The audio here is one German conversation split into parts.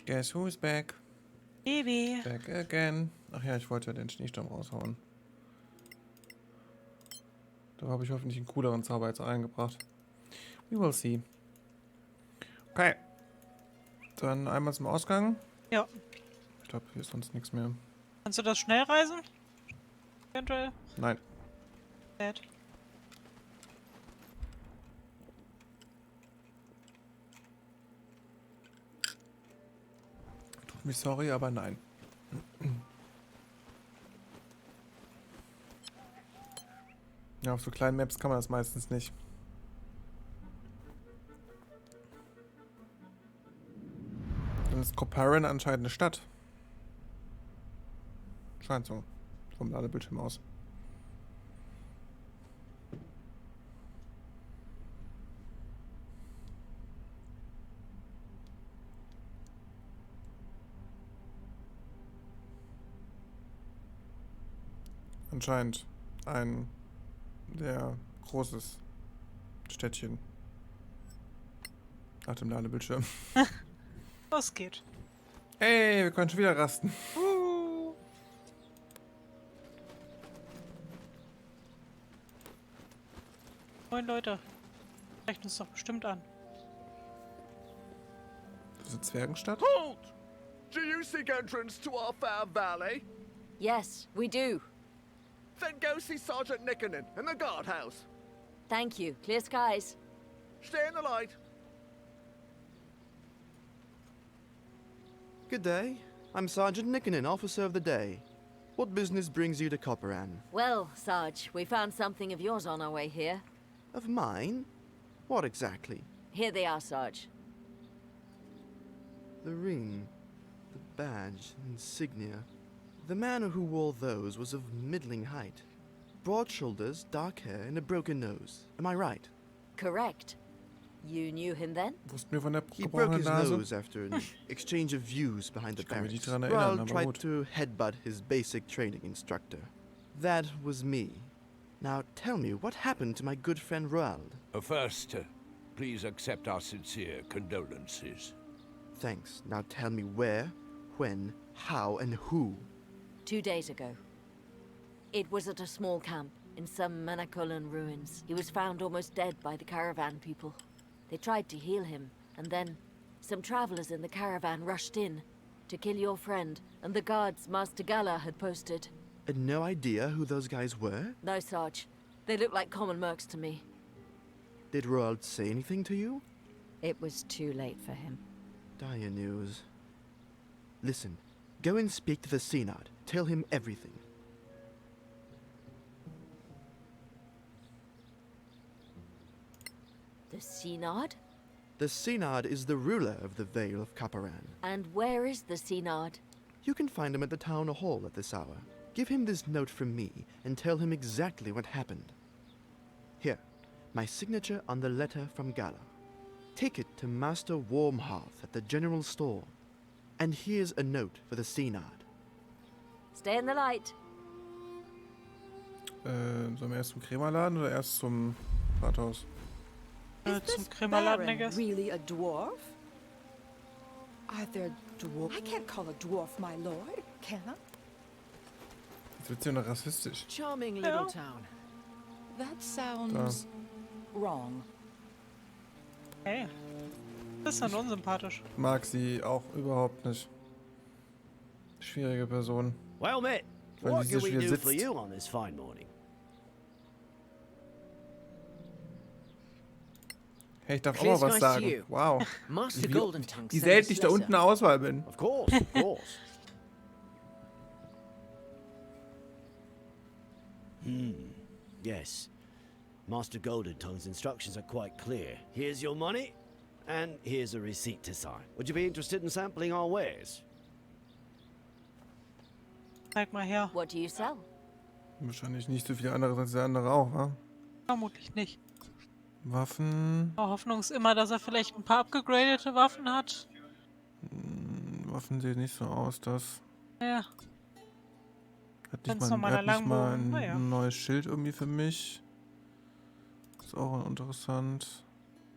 Guess who's back? Baby. Back again. Ach ja, ich wollte ja den Schneesturm raushauen. Da habe ich hoffentlich einen cooleren Zauber jetzt reingebracht. We will see. Okay. Dann einmal zum Ausgang. Ja. Ich glaube, hier ist sonst nichts mehr. Kannst du das schnell reisen? Eventuell? Nein. Bad. Tut mich sorry, aber nein. Ja, auf so kleinen Maps kann man das meistens nicht. Dann ist COPARANN anscheinend eine Stadt. Scheint so. Vom Ladebildschirm aus. Anscheinend ein sehr großes Städtchen. Nach dem Ladebildschirm. Los geht. Hey, wir können schon wieder rasten. Moin Leute. Reicht uns doch bestimmt an. Das ist eine Zwergenstadt? Halt! Do you seek entrance to our fair valley? Yes, we do. Then go see Sergeant Nickernon in the guardhouse. Thank you. Clear skies. Stay in the light. Good day. I'm Sergeant Nickernon, Officer of the Day. What business brings you to COPARANN? Well, Sarge, we found something of yours on our way here. Of mine? What exactly? Here they are, Sarge. The ring, the badge, insignia. The man who wore those was of middling height. Broad shoulders, dark hair, and a broken nose. Am I right? Correct. You knew him then? Wussten wir von der He broke gebrochenen his Nase? nose after an exchange of views behind the Ich kann mich nicht barracks. dran erinnern, Roald aber tried gut. to headbutt his basic training instructor. That was me. Now tell me, what happened to my good friend Roald? First, please accept our sincere condolences. Thanks. Now tell me where, when, how, and who. 2 days ago. It was at a small camp in some Manakolan ruins. He was found almost dead by the caravan people. They tried to heal him, and then some travelers in the caravan rushed in to kill your friend and the guards Master Gala had posted. And no idea who those guys were? No, Sarge. They look like common mercs to me. Did Roald say anything to you? It was too late for him. Dire news. Listen, go and speak to the Synod. Tell him everything. The Synod? The Synod is the ruler of the Vale of COPARANN. And where is the Synod? You can find him at the town hall at this hour. Give him this note from me and tell him exactly what happened. Here, my signature on the letter from Gala. Take it to Master Warmhearth at the general store. And here's a note for the Synod. Stay in the light. Sollen wir erst zum Krämerladen oder erst zum Rathaus? Zum Krämerladen, I guess. Really a dwarf? Are there dwarf? I can't call a dwarf my lord, can I? Jetzt wird's ja noch rassistisch. Charming little town. That sounds wrong. Hey. Das ist dann unsympathisch. Mag sie auch überhaupt nicht. Schwierige Person. Well met, Weil what sie can so we schwer do for sitzt. you on this fine morning? Hey, ich darf auch Clear mal was skies to sagen. you. Wow. Master Wie, Golden Tongue wie sent selten us ich da letter. unten eine Auswahl bin. Of course, of course. Yes. Master Golden Tongue's instructions are quite clear. Here's your money, and here's a receipt to sign. Would you be interested in sampling our wares? Zeig mal her. What do you sell? Wahrscheinlich nicht so viel anderes als der andere auch, wa? Vermutlich nicht. Waffen. Die Hoffnung ist immer, dass er vielleicht ein paar abgegradete Waffen hat. Waffen sehen nicht so aus, dass. Ja. Hat Ganz nicht normaler mal ein Langbogen, naja. neues Schild irgendwie für mich. Ist auch interessant.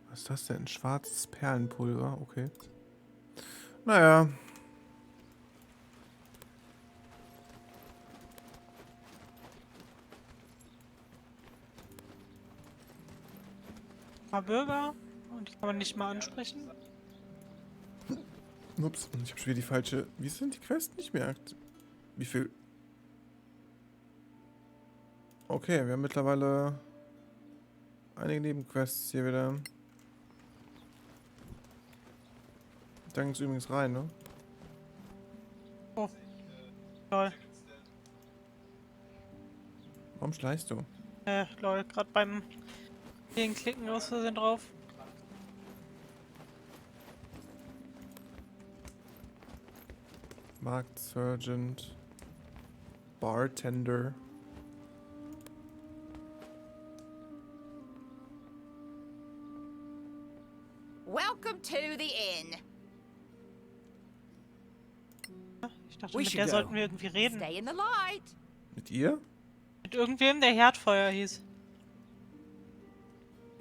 Was ist das denn? Schwarzes Perlenpulver, okay. Naja. Paar Bürger. Und die kann man nicht mal ansprechen. Ups, ich habe schon wieder die falsche... Wie sind die Quests nicht mehr? Wie viel... Okay, wir haben mittlerweile einige Nebenquests hier wieder. Da ging es übrigens rein, ne? Oh. Lol. Warum schleichst du? Lol, gerade beim Gegenklicken aus Versehen drauf. Marktsergeant. Bartender. Welcome to the inn. Ich dachte, We mit should der go. sollten wir irgendwie reden. Stay in the light. Mit ihr? Mit irgendwem, der Herdfeuer hieß.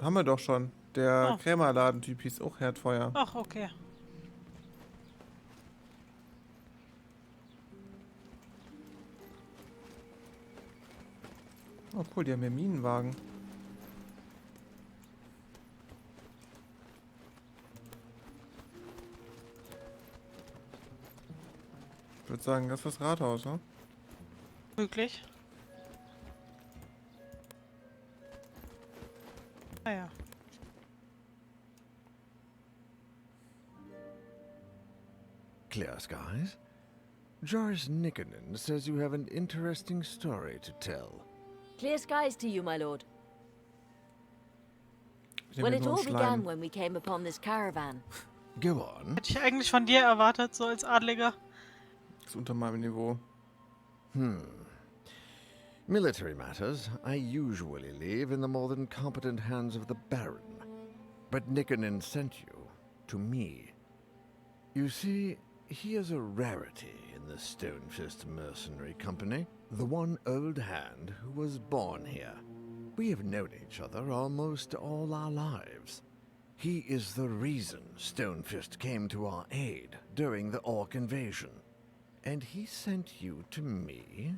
Haben wir doch schon. Der Oh. Krämerladentyp hieß auch Herdfeuer. Ach, okay. Oh cool, die haben hier Minenwagen. Ich würde sagen, das ist das Rathaus, ne? Möglich. Naja. Clear skies? Joris Nikkonen says you have an interesting story to tell. Clear skies to you, my lord. Ich nehme Well, jetzt it nur all einen began Schleim. when we came upon this caravan. Go on. Hätte ich eigentlich von dir erwartet, so als Adliger. Das ist unter meinem Niveau. Military matters I usually leave in the more than competent hands of the Baron. But Nikkonen sent you to me. You see, he is a rarity in the Stonefist Mercenary Company. The one old hand who was born here. We have known each other almost all our lives. He is the reason Stonefist came to our aid during the Orc invasion. And he sent you to me?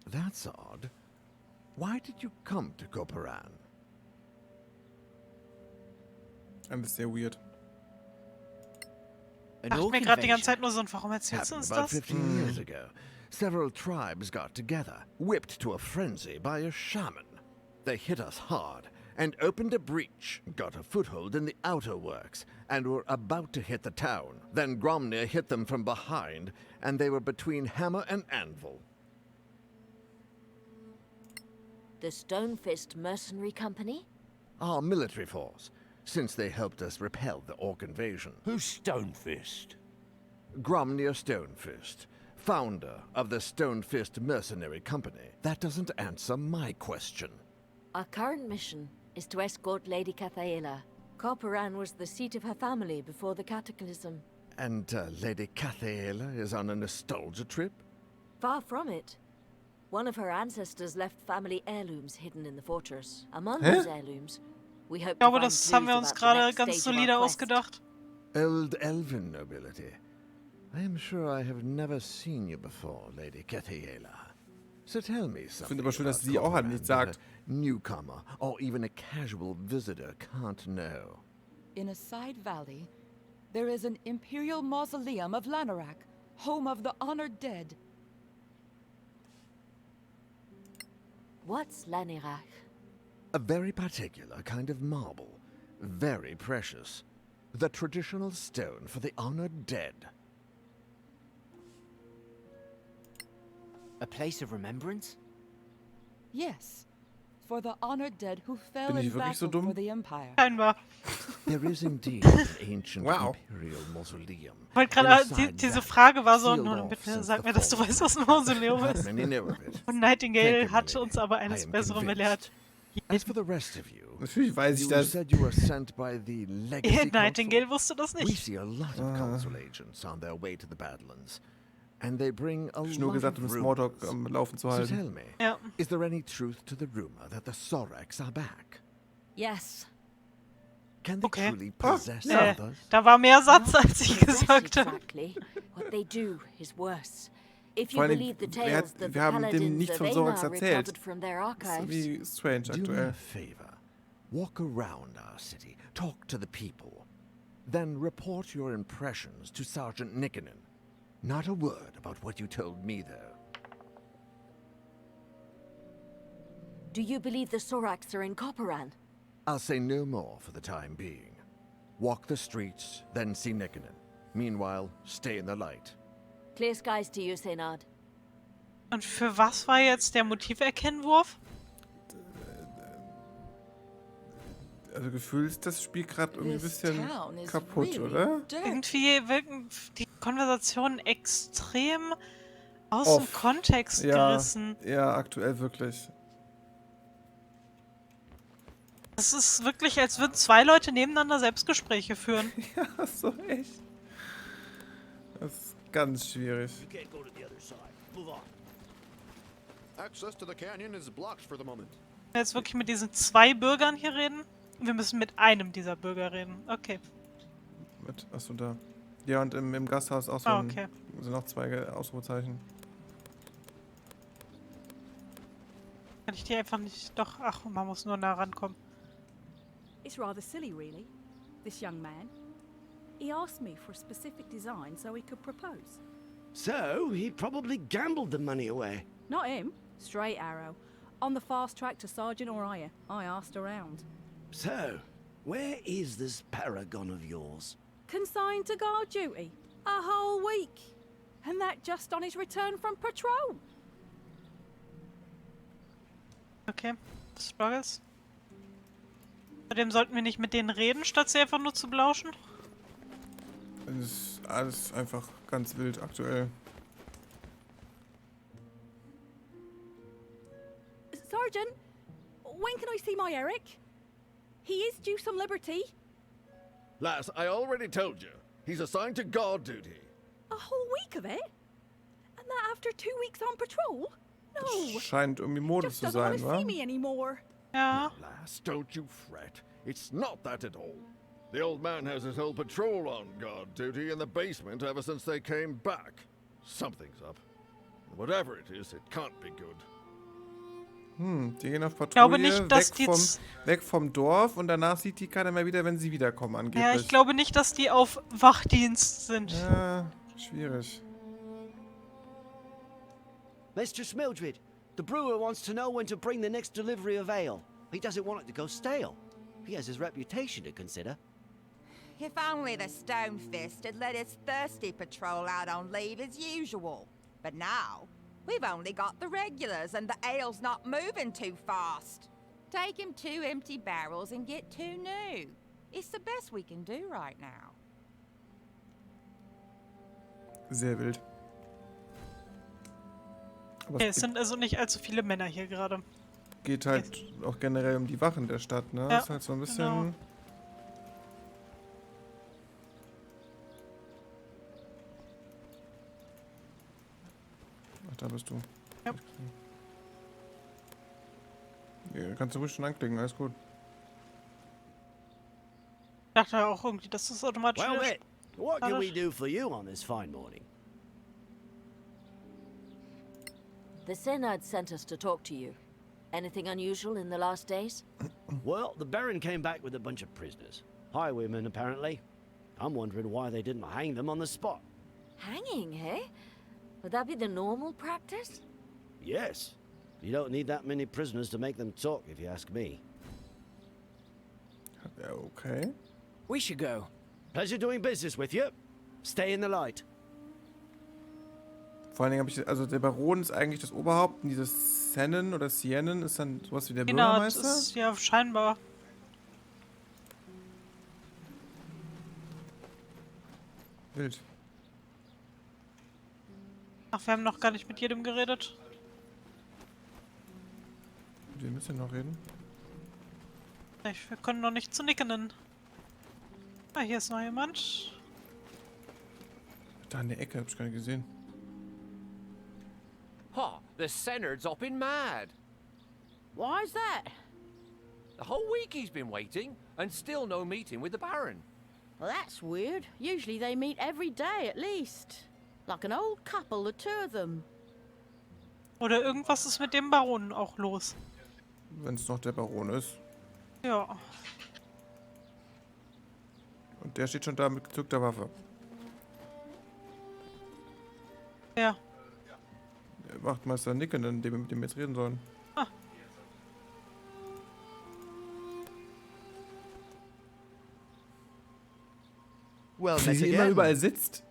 That's odd. Why did you come to COPARANN? Alles sehr weird. An Dachte orc mir gerade die ganze invasion. Zeit nur so, und warum erzählst du Happened uns about das? 15 years ago. Several tribes got together, whipped to a frenzy by a shaman. They hit us hard and opened a breach, got a foothold in the outer works, and were about to hit the town. Then Gromnir hit them from behind, and they were between hammer and anvil. The Stonefist Mercenary Company? Our military force, since they helped us repel the Orc invasion. Who's Stonefist? Gromnir Stonefist, founder of the Stonefist Mercenary Company. That doesn't answer my question. Our current mission is to escort Lady Cathaela. COPARANN was the seat of her family before the cataclysm. And Lady Cathaela is on a nostalgia trip? Far from it. One of her ancestors left family heirlooms hidden in the fortress. Among Hä? those heirlooms, we hope Ich to glaube, find das clues haben wir uns about the gerade next ganz stage of solide our quest. ausgedacht. Old elven nobility. I am sure I have never seen you before, Lady Cathaela. So tell me something. finde aber schön, dass about sie auch halt COPARANN nichts that sagt. a newcomer or even a casual visitor can't know. In a side valley, there is an imperial mausoleum of Lanarak, home of the honored dead. What's Lanirach? A very particular kind of marble. Very precious. The traditional stone for the honored dead. A place of remembrance? Yes, for the honored dead who fell Bin ich in wirklich so battle dumm? for the Empire. Scheinbar. There is indeed an ancient Wow. imperial mausoleum. Ich wollte in a gerade, side diese valley, Frage war so, sealed nun off bitte since sag the mir, dass du fall. weißt, was ein Mausoleum Not ist. many know of it. Und Thank Nightingale you, hat Millie. uns aber I eines am Besseren convinced. belehrt. As for the rest of you, Natürlich weiß ich you das. said you were sent by the Legacy Nightingale Council. wusste das We nicht. see a lot of council agents on their way to the Badlands, and they bring a Nur lot gesagt, of um Smalltalk rumors. am Laufen zu So halten. tell me, Ja. is there any truth to the rumor that the Sorax are back? Yes. Can they Okay. truly possess Ja. others? Da war mehr Satz, Not als ich possess gesagt habe. exactly. What they do is worse. If you Vor allem, believe the wer tales hat- that wir haben the denen Paladins nichts of von Sorax Aena erzählt. recovered from their Das ist archives. irgendwie strange Do me aktuell. a favor. Walk around our city, talk to the people. Then report your impressions to Sergeant Nickenen. Not a word about what you told me, though. Do you believe the Soraks are in COPARANN? I'll say no more for the time being. Walk the streets, then see Nickenen. Meanwhile, stay in the light. Clear skies to you, Senad. Und für was war jetzt der Motiverkennwurf? Also gefühlt ist das Spiel gerade irgendwie ein This bisschen town is kaputt, really oder? dirty. Irgendwie wirken die Konversationen extrem aus dem Off. Kontext Ja, gerissen. ja, aktuell wirklich. Es ist wirklich, als würden zwei Leute nebeneinander Selbstgespräche führen. Ja, so echt. Das ist ganz schwierig. You can't go to the other side. Move on. Access to the canyon is blocked for the moment. Jetzt wirklich mit diesen zwei Bürgern hier reden? Wir müssen mit einem dieser Bürger reden. Okay. Achso, da. Ja, und im Gasthaus auch so Okay. sind noch zwei Ausrufezeichen. Kann ich die einfach nicht... Doch, ach, man muss nur nah rankommen. It's rather silly, really. This young man. He asked me for a specific design so he could propose. So, he probably gambled the money away. Not him. Straight arrow. On the fast track to Sergeant Oriah. I asked around. So, where is this paragon of yours? Consigned to guard duty. A whole week. And that just on his return from patrol. Okay. Struggles. Zudem sollten wir nicht mit denen reden, statt sie einfach nur zu belauschen. Es ist alles einfach ganz wild aktuell. Sergeant, when can I see my Eric? He is due some liberty. Lass, I already told you. He's assigned to guard duty. A whole week of it? And that after 2 weeks on patrol? No. Scheint irgendwie Modus Just zu doesn't want sein, to wa? see me anymore. Ja. Lass, don't you fret. It's not that at all. The old man has his whole patrol on guard duty in the basement ever since they came back. Something's up. Whatever it is, it can't be good. Die gehen auf glaube Patrouille, nicht, dass die weg vom Dorf und danach sieht die keiner mehr wieder, wenn sie wiederkommen, angeblich. Ja, ich glaube nicht, dass die auf Wachdienst sind. Ja, schwierig. Mr. Smildred, the brewer wants to know when to bring the next delivery of ale. He doesn't want it to go stale. He has his reputation to consider. If only the Stonefist had let his thirsty patrol out on leave as usual. But now, we've only got the regulars and the ale's not moving too fast. Take him 2 empty barrels and get 2 new. It's the best we can do right now. Sehr wild. Aber Okay, es sind also nicht allzu viele Männer hier gerade. geht halt auch generell um die Wachen der Stadt, ne? Ja, Das ist halt so ein bisschen... genau. Ach, da bist du. Ja. Ja, kannst du ruhig schon anklicken, alles gut. Ich dachte auch irgendwie, dass das automatisch Well, wieder... Mitt, what can we do for you on this fine morning? The Senad sent us to talk to you. Anything unusual in the last days? Well, the Baron came back with a bunch of prisoners. Highwaymen, apparently. I'm wondering why they didn't hang them on the spot. Hanging, eh? Would that be the normal practice? Yes. You don't need that many prisoners to make them talk, if you ask me. Ja, okay. We should go. Pleasure doing business with you. Stay in the light. Vor allen Dingen habe ich... Also der Baron ist eigentlich das Oberhaupt und dieses Sennen oder Sienen ist dann sowas wie der Genau, das Bürgermeister? ist ja scheinbar. Wild. Ach, wir haben noch gar nicht mit jedem geredet. Wir müssen noch reden. Wir können noch nicht zu Nickenen. Ah, hier ist noch jemand. Da in der Ecke, hab ich gar nicht gesehen. Ha! The Senard's hopping mad. Why's that? The whole week he's been waiting, and still no meeting with the Baron. Well, that's weird. Usually they meet every day at least. Like an old couple, the two of them. Oder irgendwas ist mit dem Baron auch los. Wenn es noch der Baron ist. Ja. Und der steht schon da mit gezückter Waffe. Ja. Wachtmeister Nickenen, mit dem wir jetzt reden sollen. Ah. Well, Wie met sie immer again. überall sitzt.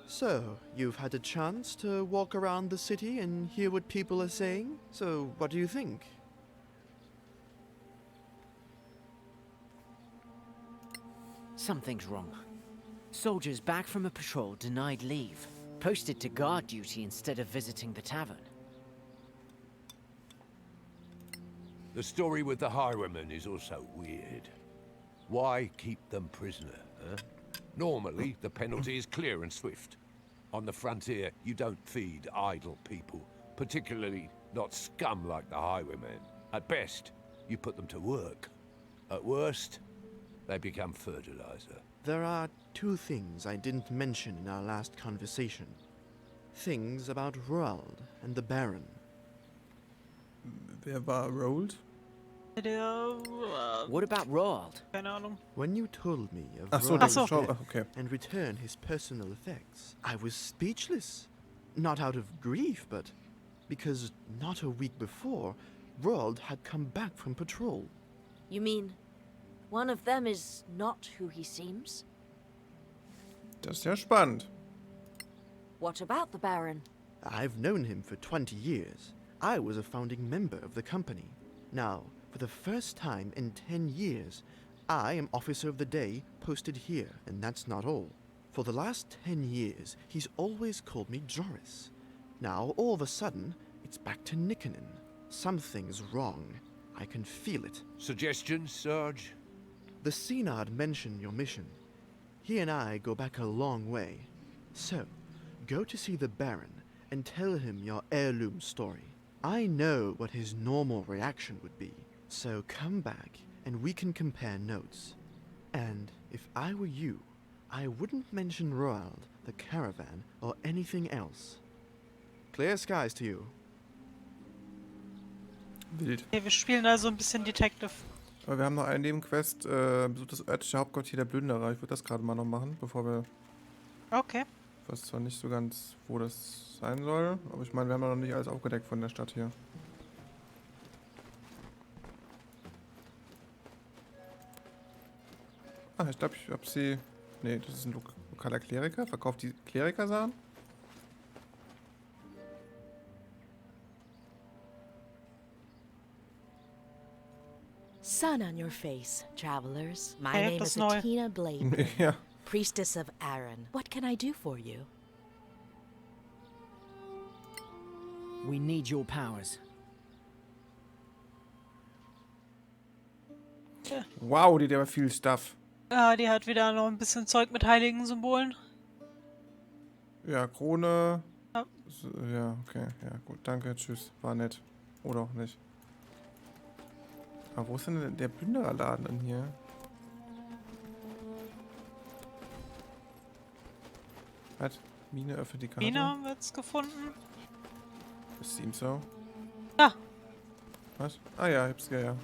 So, you've had a chance to walk around the city and hear what people are saying. So, what do you think? Something's wrong. Soldiers back from a patrol denied leave. Posted to guard duty instead of visiting the tavern. The story with the highwaymen is also weird. Why keep them prisoner, huh? Normally, the penalty is clear and swift. On the frontier, you don't feed idle people, particularly not scum like the highwaymen. At best, you put them to work. At worst, they become fertilizer. There are two things I didn't mention in our last conversation. Things about Roald and the Baron. Wer war Roald? What about Roald? Keine Ahnung. When you told me of Ach so, Roald's der Schau. death Okay. and return his personal effects, I was speechless. Not out of grief, but because not a week before, Roald had come back from patrol. You mean one of them is not who he seems? Das ist ja spannend. What about the Baron? I've known him for 20 years. I was a founding member of the company. Now, for the first time in 10 years, I am Officer of the Day posted here, and that's not all. For the last 10 years, he's always called me Joris. Now, all of a sudden, it's back to Nickenen. Something's wrong. I can feel it. Suggestions, Sarge? The Senard mentioned your mission. He and I go back a long way. So, go to see the Baron and tell him your heirloom story. I know what his normal reaction would be, so come back and we can compare notes. And if I were you, I wouldn't mention Roald, the caravan, or anything else. Clear skies to you. Wild. Okay, wir spielen also ein bisschen Detective. Aber wir haben noch eine Nebenquest. Besucht das örtliche Hauptquartier der Plünderer. Ich würde das gerade mal noch machen, bevor wir... Okay. Ich weiß zwar nicht so ganz, wo das sein soll, aber ich meine, wir haben noch nicht alles aufgedeckt von der Stadt hier. Ah, ich glaube, ich habe sie... Nee, das ist ein lokaler Kleriker. Verkauft die Klerikersachen? Sun on your face, travelers. My Hey, name das is neu. Atina Blade, Ja. priestess of Aaron. What can I do for you? We need your powers. Wow, die hat aber viel Stuff. Ja, die hat wieder noch ein bisschen Zeug mit heiligen Symbolen. Ja, Krone. Ja. So, ja, okay. Ja, gut. Danke, tschüss. War nett. Oder auch nicht. Aber wo ist denn der Plündererladen denn hier? Was? Mine öffnet die Karte. Mine haben wir jetzt gefunden. Das seems so. Ah. Was? Ah ja, ich hab's ja.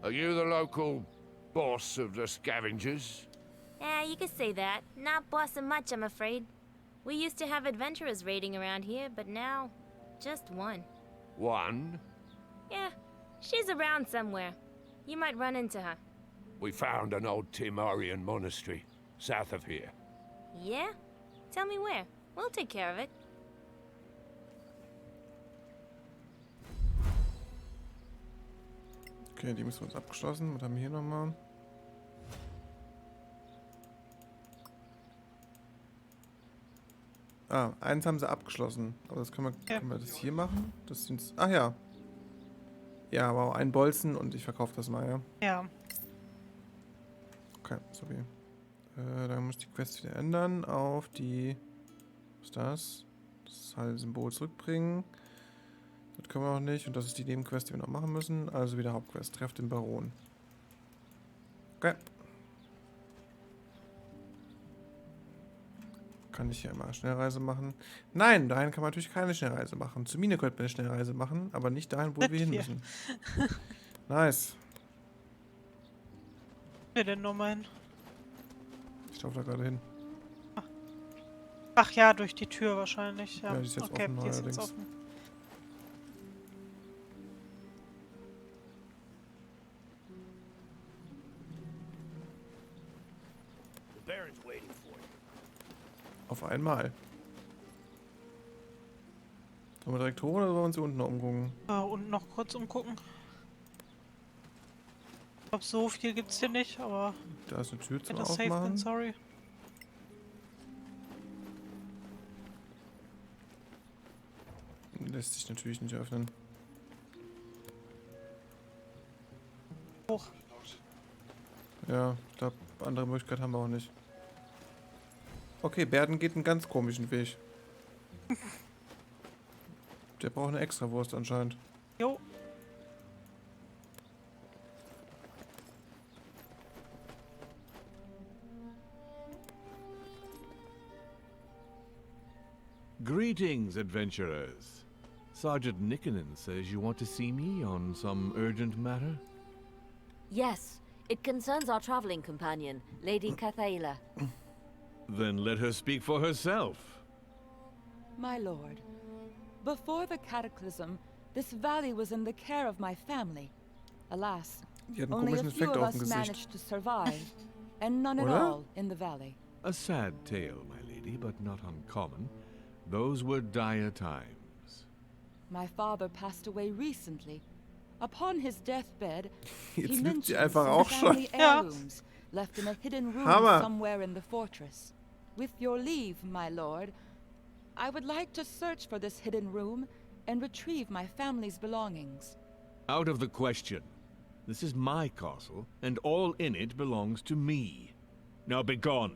Are you the local boss of the scavengers? Yeah, you could say that. Not bossing much, I'm afraid. We used to have adventurers raiding around here, but now, just one. One? Yeah, she's around somewhere. You might run into her. We found an old Timorian monastery, south of here. Yeah? Tell me where. We'll take care of it. Okay, die müssen wir uns abgeschlossen. Was haben wir hier nochmal? Ah, eins haben sie abgeschlossen. Aber das können wir das hier machen? Das sind... Ach ja. Ja, wow, ein Bolzen und ich verkaufe das mal, ja? Ja. Okay, sorry. Dann muss ich die Quest wieder ändern auf die... Was ist das? Das Heilsymbol zurückbringen. Das können wir noch nicht. Und das ist die Nebenquest, die wir noch machen müssen. Also wieder Hauptquest. Trefft den Baron. Okay. Kann ich hier immer Schnellreise machen? Nein, dahin kann man natürlich keine Schnellreise machen. Zur Mine könnte man eine Schnellreise machen, aber nicht dahin, wo wir hin müssen. Nice. Wir denn nur meinen? Ich laufe da gerade hin. Ach ja, durch die Tür wahrscheinlich. Ja, Ja, die ist jetzt okay, offen, die ist jetzt allerdings. offen. The Baron's waiting for you. Auf einmal. Sollen wir direkt hoch oder sollen wir uns hier unten noch umgucken? Und noch kurz umgucken. Ich glaube, so viel gibt's hier nicht, aber... Da ist eine Tür zum Hätte safe been Aufmachen. sorry. Lässt sich natürlich nicht öffnen. Hoch. Ja, ich glaube, andere Möglichkeit haben wir auch nicht. Okay, Berden geht einen ganz komischen Weg. Der braucht eine Extrawurst anscheinend. Jo. Greetings, adventurers. Sergeant Nickenen says you want to see me on some urgent matter? Yes, it concerns our traveling companion, Lady Cathaela. Then let her speak for herself. My lord, before the cataclysm, this valley was in the care of my family. Alas, Die hat einen only a komischen few Effekt of auf dem us Gesicht. managed to survive, and none at Oder? all in the valley. A sad tale, my lady, but not uncommon. Those were dire times. My father passed away recently. Upon his deathbed, Jetzt he lügt mentioned sie einfach some auch schon. family heirlooms left in a hidden room Hammer. somewhere in the fortress. With your leave, my lord, I would like to search for this hidden room and retrieve my family's belongings. Out of the question. This is my castle, and all in it belongs to me. Now begone,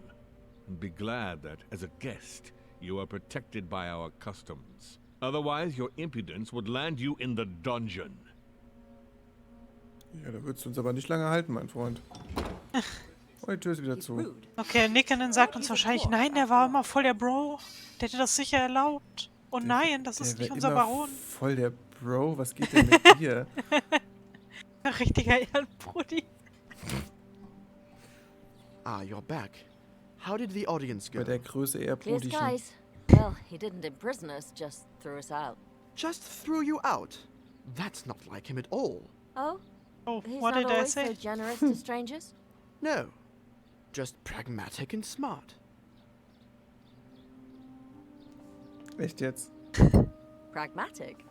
and be glad that, as a guest, you are protected by our customs. Otherwise, your impudence would land you in the dungeon. Ja, da würdest du uns aber nicht lange halten, mein Freund. Oh, die Tür ist wieder zu. Okay, Nickenen sagt uns wahrscheinlich, nein, der war immer voll der Bro. Der hätte das sicher erlaubt. Oh nein, das ist nicht unser Baron. Voll der Bro, was geht denn mit dir? Richtiger Ehrenbrudi. Ah, you're back. How did the audience go? Bei der Größe eher Clear Brudischen. skies. Well, he didn't imprison us, just threw us out. Just threw you out? That's not like him at all. Oh? Oh, He's what not did I always say? so generous to strangers? No. Just pragmatic and smart. Echt jetzt? Pragmatic?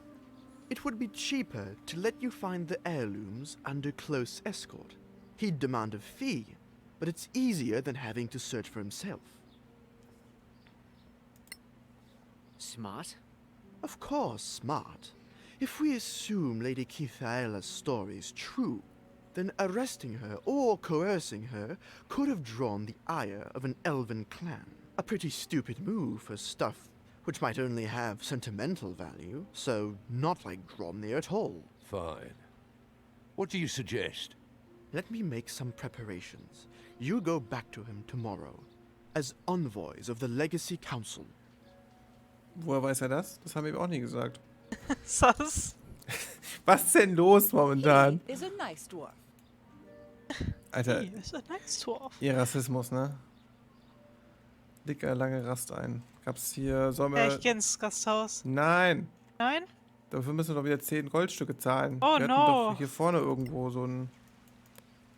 It would be cheaper to let you find the heirlooms under close escort. He'd demand a fee, but it's easier than having to search for himself. Smart? Of course, smart. If we assume Lady Cathaela's story is true, then arresting her or coercing her could have drawn the ire of an elven clan. A pretty stupid move for stuff which might only have sentimental value, so not like Dromnir at all. Fine. What do you suggest? Let me make some preparations. You go back to him tomorrow, as envoys of the Legacy Council. Woher weiß er das? Das haben wir ihm auch nie gesagt. Sass. Was ist denn los momentan? He is a nice dwarf. Alter, He is a nice dwarf. ihr Rassismus, ne? Leg eine lange Rast ein. Gab's hier, sollen wir... Ja, ich geh ins Gasthaus. Nein! Nein? Dafür müssen wir doch wieder 10 Goldstücke zahlen. Oh, wir hatten no. doch hier vorne irgendwo so ein...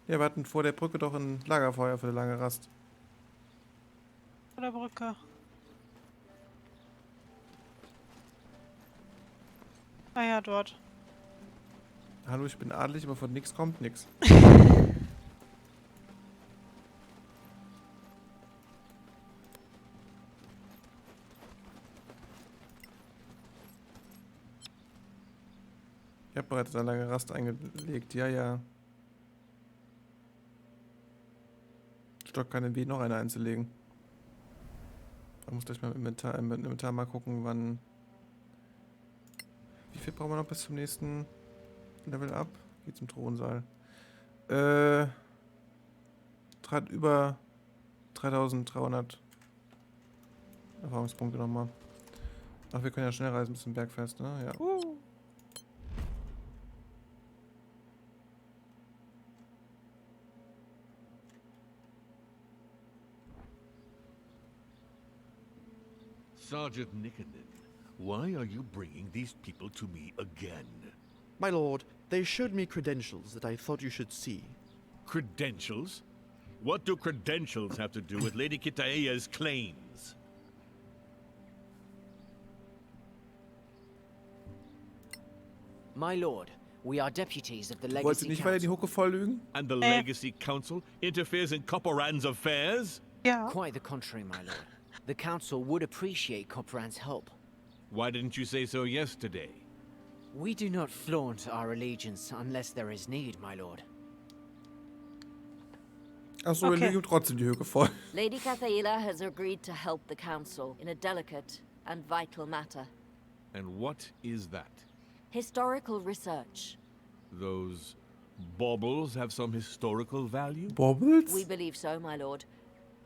Ja, wir hatten vor der Brücke doch ein Lagerfeuer für eine lange Rast. Vor der Brücke. Ah ja, dort. Hallo, ich bin adelig, aber von nix kommt nix. Ich habe bereits eine lange Rast eingelegt, ja, ja. Stock keinen Weg, noch eine einzulegen. Da muss gleich mal im Inventar mal gucken, wann... Wie viel brauchen wir noch bis zum nächsten Level up? Geht zum Thronsaal. Über 3300. Erfahrungspunkte nochmal. Ach, wir können ja schnell reisen bis zum Bergfest, ne? Ja. Sergeant Nickenden, why are you bringing these people to me again? My lord, they showed me credentials that I thought you should see. Credentials? What do credentials have to do with Lady Kitaea's claims? My lord, we are deputies of the Wolltest Legacy du nicht weiter die Council. Hucke voll lügen? And the Legacy Council interferes in COPARANN's affairs? Yeah. Quite the contrary, my lord. The council would appreciate COPARANN's help. Why didn't you say so yesterday? We do not flaunt our allegiance unless there is need, my lord. Achso, wir lügen trotzdem die Hucke voll. Lady Cathaela has agreed to help the council in a delicate and vital matter. And what is that? Historical research. Those baubles have some historical value? Baubles? We believe so, my lord.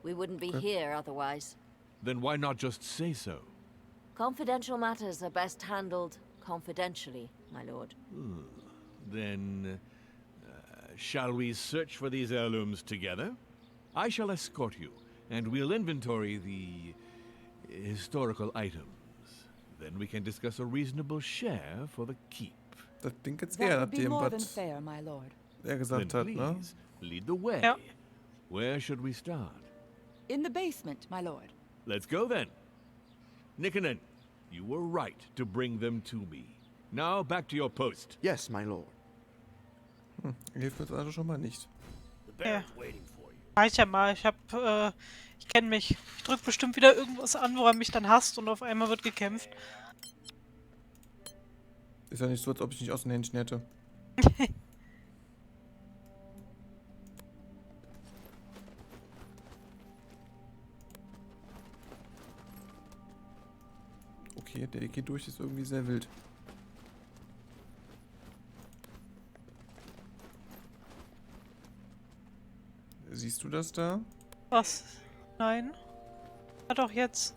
We wouldn't be here otherwise. Then why not just say so? Confidential matters are best handled confidentially, my lord. Then, shall we search for these heirlooms together? I shall escort you, and we'll inventory the historical items. Then we can discuss a reasonable share for the keep. Das Ding jetzt That eher, would be nachdem more than was fair, my lord. er gesagt hat, Then ne? please, lead the way. Ja. Where should we start? In the basement, my lord. Let's go then. Nickenden, you were right to bring them to me. Now back to your post. Yes, my lord. Hilft uns also schon mal nicht. Ja. Reicht ja mal. Ich kenne mich. Ich drück bestimmt wieder irgendwas an, woran mich dann hasst und auf einmal wird gekämpft. Ist ja nicht so, als ob ich nicht aus den Händchen hätte. Okay, der geht durch, ist irgendwie sehr wild. Siehst du das da? Was? Nein? Ja doch, jetzt.